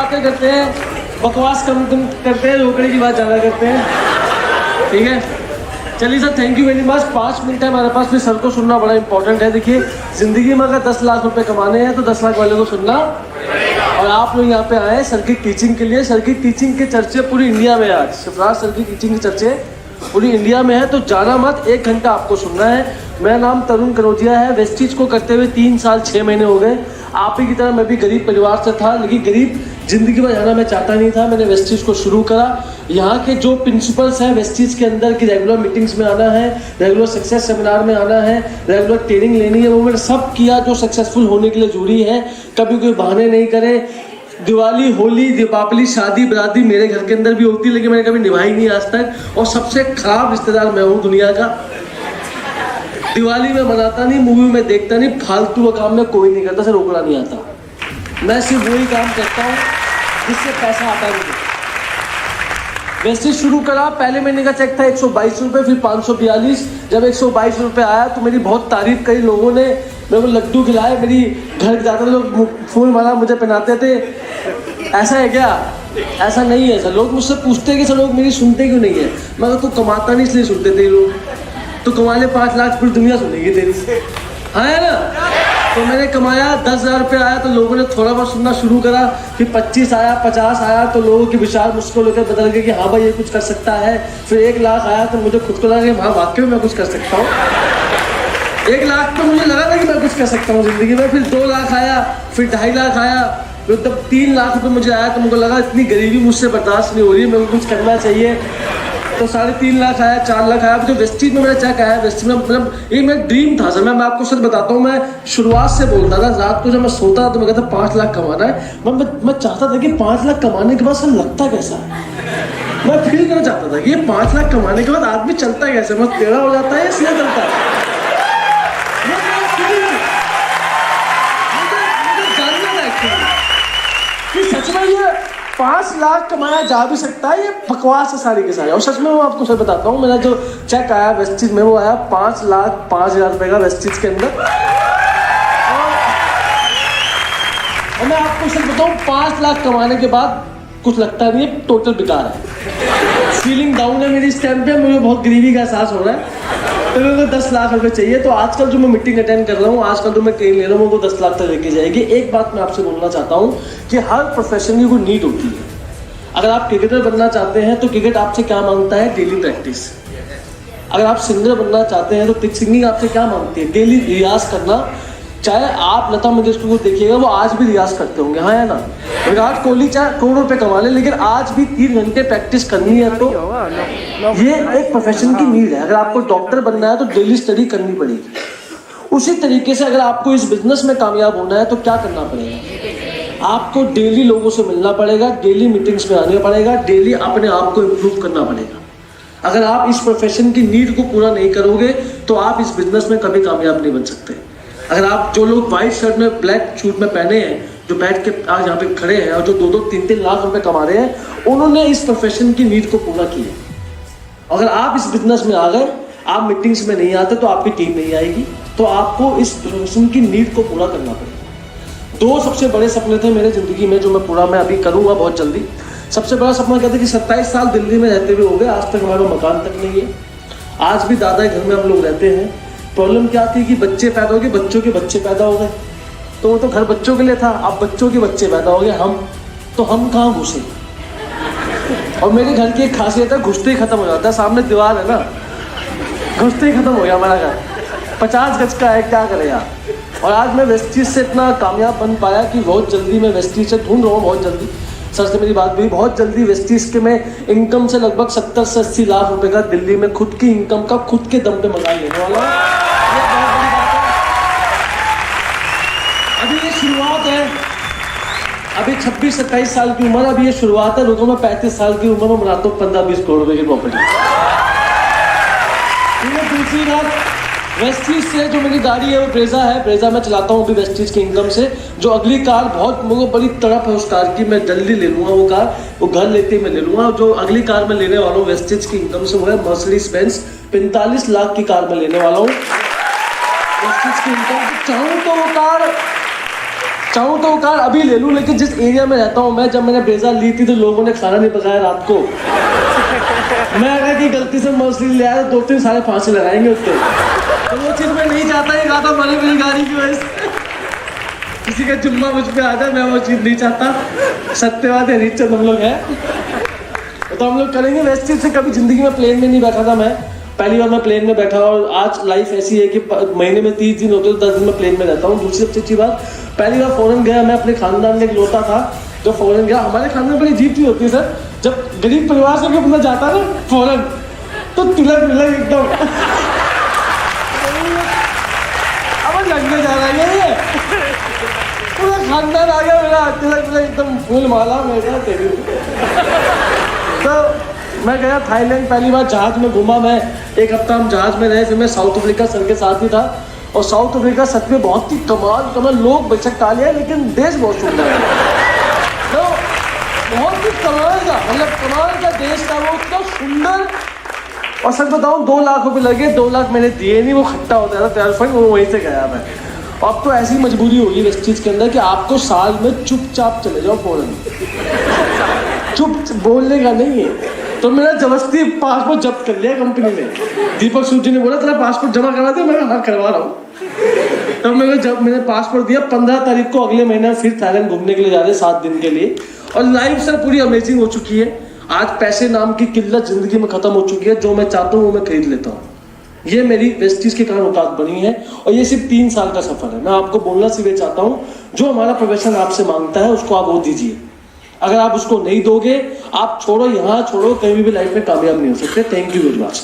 बातें करते हैं, बकवास कम करते हैं, रोकड़े की बात ज़्यादा करते हैं, ठीक है। चलिए sir, thank you very much. 5 minute है हमारे पास, फिर सर को सुनना बड़ा इंपॉर्टेंट है। देखिए, ज़िंदगी में अगर 10 लाख रुपए कमाने हैं तो 10 लाख वाले को सुनना। और आप लोग यहाँ पे आए सर की टीचिंग के लिए। सर की टीचिंग के चर्चे पूरी इंडिया में आज, शिवराज सर की टीचिंग के चर्चे पूरी इंडिया में है, तो जाना मत। 1 घंटा आपको सुनना है। मेरा नाम तरुण कनौजिया है। वेस्टीज को करते हुए 3 साल 6 महीने हो गए। आप ही की तरह मैं भी गरीब परिवार से था, लेकिन गरीब जिंदगी में जाना मैं चाहता नहीं था। मैंने वेस्टीज को शुरू करा। यहाँ के जो प्रिंसिपल्स हैं वेस्टीज के अंदर की, रेगुलर मीटिंग्स में आना है, रेगुलर सक्सेस सेमिनार में आना है, रेगुलर ट्रेनिंग लेनी है, वो मैंने सब किया जो सक्सेसफुल होने के लिए जरूरी है। कभी कोई बहाने नहीं करे। दिवाली, होली, दीपावली, शादी बराती मेरे घर के अंदर भी होती है, लेकिन मैंने कभी निभाई नहीं आज तक। और सबसे खराब रिश्तेदार मैं हूँ दुनिया का। दिवाली में मनाता नहीं, मूवी में देखता नहीं, फालतू का काम में कोई नहीं करता, सिर्फ रोकड़ा नहीं आता। मैं सिर्फ वही काम करता हूँ जिससे पैसा आता नहीं। वैसे शुरू करा, पहले महीने का चेक था 122 रुपये, फिर 542। जब 122 रुपये आया तो मेरी बहुत तारीफ करी लोगों ने, मेरे को लड्डू खिलाए, मेरी घर जाते थे लोग फूल माला मुझे पहनाते थे। ऐसा है क्या? ऐसा नहीं है सर। लोग मुझसे पूछते हैं कि सर लोग मेरी सुनते क्यों नहीं है। मैं तो कमाता नहीं इसलिए सुनते थे लोग। तो कमा ले 5 लाख, पूरी दुनिया सुनेगी तेरी। हाँ है ना? तो मैंने कमाया 10,000 रुपये आया तो लोगों ने थोड़ा बहुत सुनना शुरू करा। फिर 25 आया, 50 आया तो लोगों के विचार मुझको लेकर बदल गए कि हाँ भाई ये कुछ कर सकता है। फिर 1 लाख आया तो मुझे खुद को लगा कि हाँ वाकई में मैं कुछ कर सकता हूँ। 1 लाख तो मुझे लगा था कि मैं कुछ कर सकता हूँ ज़िंदगी में। फिर 2 लाख आया, फिर 2.5 लाख आया, फिर तब 3 लाख रुपये मुझे आया तो मुझे लगा इतनी गरीबी मुझसे बर्दाश्त नहीं हो रही है, मेरे को कुछ करना चाहिए। तो 3.5 लाख आया, 4 लाख आया। जो वेस्टीज में मेरा चेक आया, वेस्टीज में मतलब ये मेरा ड्रीम था सर। मैं आपको सर बताता हूँ, मैं शुरुआत से बोलता था। रात को जब मैं सोता था तो मैं कहता 5 लाख कमाना है। मैं चाहता था कि 5 लाख कमाने के बाद सर लगता कैसा है, मैं फील करना चाहता था कि ये 5 लाख कमाने के बाद आदमी चलता कैसे, मैं टेढ़ा हो जाता है इसलिए चलता है। कि सच में ये 5 लाख कमाया जा भी सकता है, ये बकवास है सारी के सारी। और सच में मैं आपको सर बताता हूँ, मेरा जो चेक आया वेस्टीज में वो आया 5,05,000 रुपये का वेस्टीज के अंदर। और मैं आपको सर बताऊँ 5 लाख कमाने के बाद कुछ लगता नहीं है, टोटल बेकार है। फीलिंग डाउन है मेरी इस टाइम पे, मुझे बहुत गरीबी का एहसास हो रहा है। तो मेरे को 10 लाख रुपए चाहिए। तो आजकल जो मैं मीटिंग अटेंड कर रहा हूँ, आजकल जो मैं ट्रेन ले रहा हूँ वो 10 लाख तक लेके जाएगी। एक बात मैं आपसे बोलना चाहता हूँ कि हर प्रोफेशन की कोई नीड होती है। अगर आप क्रिकेटर बनना चाहते हैं तो क्रिकेट आपसे क्या मांगता है? Daily practice. अगर आप सिंगर बनना चाहते हैं तो सिंगिंग आपसे क्या मांगती है? डेली रियाज करना। चाहे आप लता मंगेशकर को देखिएगा, वो आज भी रियाज करते होंगे, हाँ है ना? विराट कोहली चाहे करोड़ों रुपए कमा ले, लेकिन आज भी 3 घंटे प्रैक्टिस करनी है। तो ये एक प्रोफेशन की नीड है। अगर आपको डॉक्टर बनना है तो डेली स्टडी करनी पड़ेगी। उसी तरीके से अगर आपको इस बिजनेस में कामयाब होना है तो क्या करना पड़ेगा? आपको डेली लोगों से मिलना पड़ेगा, डेली मीटिंग्स में आना पड़ेगा, डेली अपने आप को इम्प्रूव करना पड़ेगा। अगर आप इस प्रोफेशन की नीड को पूरा नहीं करोगे तो आप इस बिजनेस में कभी कामयाब नहीं बन सकते। अगर आप जो लोग व्हाइट शर्ट में ब्लैक सूट में पहने हैं, जो बैठ के आज यहाँ पे खड़े हैं और जो 2-2, 3-3 लाख रुपए कमा रहे हैं, उन्होंने इस प्रोफेशन की नीड को पूरा किया। अगर आप इस बिजनेस में आ गए, आप मीटिंग्स में नहीं आते तो आपकी टीम नहीं आएगी। तो आपको इस प्रोफेशन की नीड को पूरा करना पड़ेगा। 2 सबसे बड़े सपने थे मेरे जिंदगी में जो मैं अभी करूँगा बहुत जल्दी। सबसे बड़ा सपना कहते कि 27 साल दिल्ली में रहते हुए हो गए, आज तक हमारा मकान तक नहीं है। आज भी दादा के घर में हम लोग रहते हैं। प्रॉब्लम क्या थी कि बच्चे पैदा हो गए, बच्चों के बच्चे पैदा हो गए, तो वो तो घर बच्चों के लिए था। अब बच्चों के बच्चे पैदा हो गए, हम कहाँ घुसे? और मेरे घर की एक खासियत है, घुसते ही खत्म हो जाता है। सामने दीवार है ना, घुसते ही खत्म हो गया हमारा घर। 50 गज का है, क्या करे यार। और आज मैं वेस्टीज से इतना कामयाब बन पाया कि बहुत जल्दी मैं वेस्टीज से ढूंढ रहा हूँ। बहुत जल्दी सर से मेरी बात हुई, बहुत जल्दी वेस्टीज के मैं इनकम से लगभग 70 से 80 लाख रुपए का दिल्ली में खुद की इनकम का खुद के दम पे मकान लेने वाला हूँ। ये बहुत बड़ी बात है। अभी ये शुरुआत है। अभी 26-27 साल की उम्र, अभी ये शुरुआत है। लोगों में 35 साल की उम्र में बनाता हूँ 15-20 करोड़ रुपए की प्रॉपर्टी। दूसरी बात, वेस्टीज से जो मेरी गाड़ी है वो ब्रेजा है। ब्रेजा मैं चलाता हूँ अभी वेस्टीज की इनकम से। जो अगली कार, बहुत मुझे बड़ी तड़प है उस कार की, मैं जल्दी ले लूँगा वो कार, वो घर लेते मैं ले लूँगा। जो अगली कार मैं लेने वाला हूँ वेस्टीज की इनकम से वो है मर्सिडीज बेंज। 45 लाख की कार मैं लेने वाला हूँ वेस्टीज की इनकम। चाहूँ तो वो कार चाहूँ तो वो कार अभी ले लूँ, लेकिन जिस एरिया में रहता हूँ मैं, जब मैंने ब्रेजा ली थी तो लोगों ने खाना नहीं पकाया रात को। मैं अगर की गलती से मर्सिडीज ले आया तो 2-3 साढ़े फांसी लगाएंगे उसके। तो वो चीज़ मैं नहीं चाहता, ये कहा था मैंने मेरी गाड़ी की वजह से किसी का जुम्मा मुझ पे आ जाए, मैं वो चीज़ नहीं चाहता। सत्यवाद है, रिच हम लोग हैं तो हम लोग करेंगे। वैसे चीज़ से कभी जिंदगी में प्लेन में नहीं बैठा था मैं, पहली बार मैं प्लेन में बैठा। और आज लाइफ ऐसी है कि महीने में 30 दिन होते हैं, 10 दिन में प्लेन में रहता हूँ। दूसरी सबसे अच्छी बात, पहली बार फॉरेन गया मैं, अपने खानदान में इकलौता था जो फॉरेन गया। हमारे खानदान में बड़ी अजीब चीज होती है सर, जब गरीब परिवार से बंदा जाता है ना फॉरेन, तो तिलक मिलक एकदम अब लगने जा रहा है, पूरा खानदान आ गया मेरा, तिलक मिलक एकदम फूल माला मेरा तेरी। तो मैं गया थाईलैंड, पहली बार जहाज में घूमा मैं, 1 हफ्ता हम जहाज में रहे। फिर मैं साउथ अफ्रीका सर के साथ ही था, और साउथ अफ्रीका सच में बहुत ही कमाल लोग बेशक काले हैं लेकिन देश बहुत सुंदर है। तो बहुत ही कमाल का, मतलब कमाल का देश था वो, इतना सुंदर। और सच बताऊं 2 लाख रुपए लगे, 2 लाख मैंने दिए नहीं, वो खट्टा होता था टेलीफोन, वो वहीं से गया मैं। अब तो ऐसी मजबूरी होगी इस चीज के अंदर कि आपको साल में चुपचाप चले जाओ फौरन, चुप बोलने का नहीं है। तो मेरा जबरदस्ती पासपोर्ट जब्त कर लिया कंपनी ने। दीपक सूद जी ने बोला तेरा पासपोर्ट जमा करा दे, मैं हाँ करवा रहा हूँ। तब मैंने पासपोर्ट दिया। 15 तारीख को अगले महीने फिर थाईलैंड घूमने के लिए जा रहे हैं 7 दिन के लिए। और लाइफ सर पूरी अमेजिंग हो चुकी है। आज पैसे नाम की किल्लत जिंदगी में खत्म हो चुकी है, जो मैं चाहता हूँ वो मैं खरीद लेता हूँ। ये मेरी वेस्टीज के कारण औकात बनी है, और ये सिर्फ 3 साल का सफर है। मैं आपको बोलना सिर्फ ये चाहता हूँ, जो हमारा प्रोफेशन आपसे मांगता है उसको आप वो दीजिए। अगर आप उसको नहीं दोगे, आप छोड़ो, यहाँ छोड़ो, कहीं भी लाइफ में कामयाब नहीं हो सकते। Thank you very much.